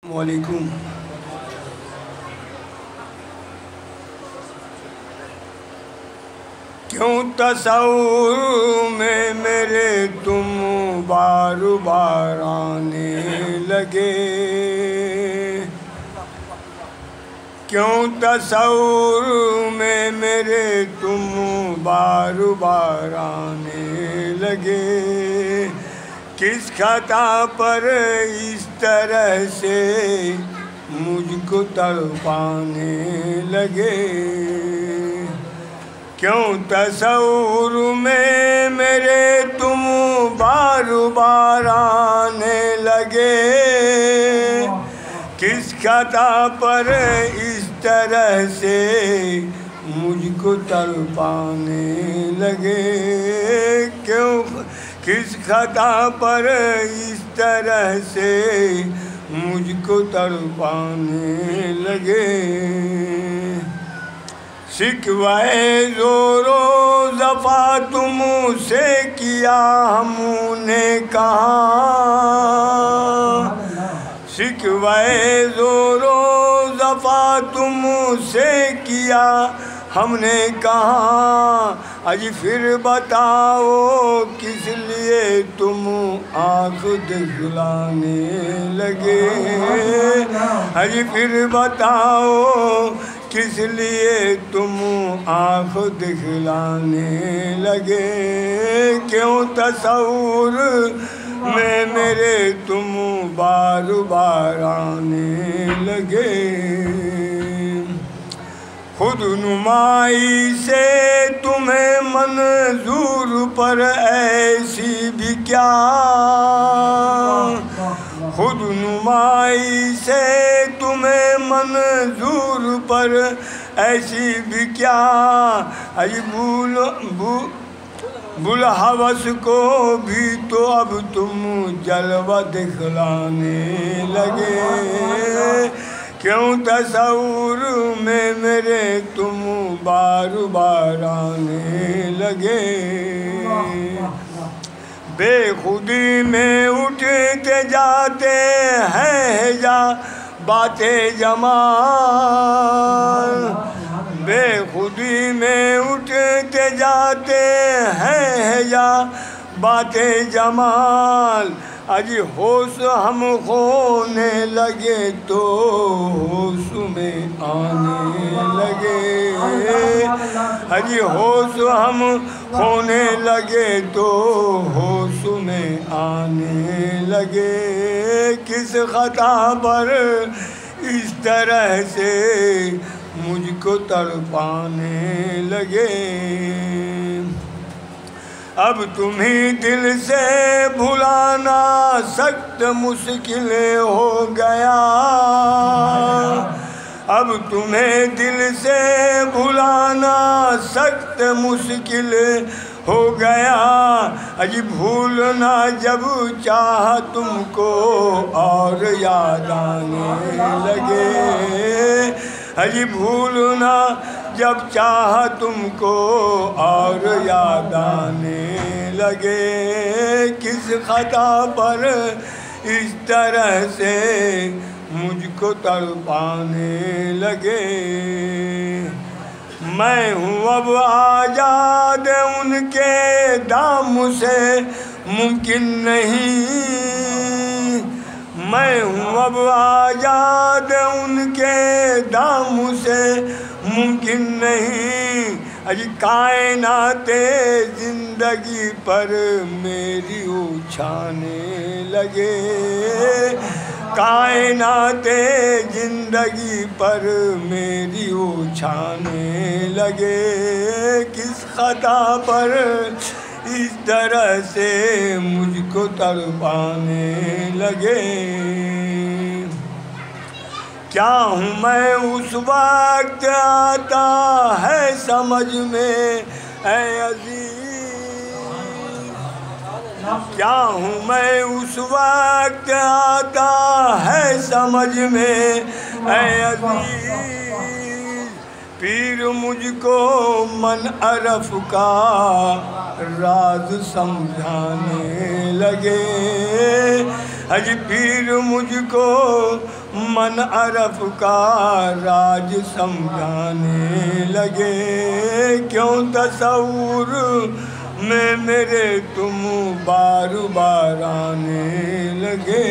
السلام علیکم۔ کیوں تصور میں میرے تم بار بار آنے لگے، کیوں تصور میں میرے تم بار بار آنے لگے، کس خطا پر اس طرح سے مجھ کو تڑپانے لگے، کیوں تصور میں میرے تم بار بار آنے لگے، کس خطا پر اس طرح سے مجھ کو تڑپانے لگے، کیوں کس خطا پر اس طرح سے مجھ کو تڑپانے لگے، شکوہ زور و جفا تم سے کیا ہم نے کہا، شکوہ زور و جفا تم سے کیا ہم نے کہا، آج پھر بتاؤ کس لیے تم آنکھ دکھلانے لگے، آج پھر بتاؤ کس لیے تم آنکھ دکھلانے لگے، کیوں تصور میں میرے تم بار بار آنے لگے، خود نمائی سے تمہیں منظور پر ایسی بھی کیا، خود نمائی سے تمہیں منظور پر ایسی بھی کیا، اج بلحوث کو بھی تو اب تم جلوہ دکھلانے لگے، کیوں تصور میں میرے تم بار بار آنے لگے، بے خودی میں اٹھتے جاتے ہیں جا باتیں جمال، بے خودی میں اٹھتے جاتے ہیں جا باتیں جمال، آج ہوش ہم کھونے لگے تو ہوش میں آنے لگے، آج ہوش ہم کھونے لگے تو ہوش میں آنے لگے، کس خطا پر اس طرح سے مجھ کو تڑپانے لگے، اب تمہیں دل سے بھلانا سخت مشکل ہو گیا، اب تمہیں دل سے بھلانا سخت مشکل ہو گیا، اج بھولنا جب چاہا تم کو اور یاد آنے لگے، اج بھولنا جب چاہا تم کو اور یاد آنے لگے، کس خطا پر اس طرح سے مجھ کو تڑپانے لگے، میں ہوں اب آزاد ان کے دام سے ممکن نہیں، میں ہوں اب آزاد ان کے دام سے ممکن نہیں، اج کائنات زندگی پر میری اچھانے لگے، کائنات زندگی پر میری اچھانے لگے، کس خطا پر اس طرح سے مجھ کو تڑپانے لگے، کیا ہوں میں اس وقت آتا ہے سمجھ میں اے عزیز، کیا ہوں میں اس وقت آتا ہے سمجھ میں اے عزیز، پیر مجھ کو من عرف کا راز سمجھانے لگے، اج پیر مجھ کو من عرف کا راج سمجھانے لگے، کیوں تصور میں میرے تم بار بار آنے لگے۔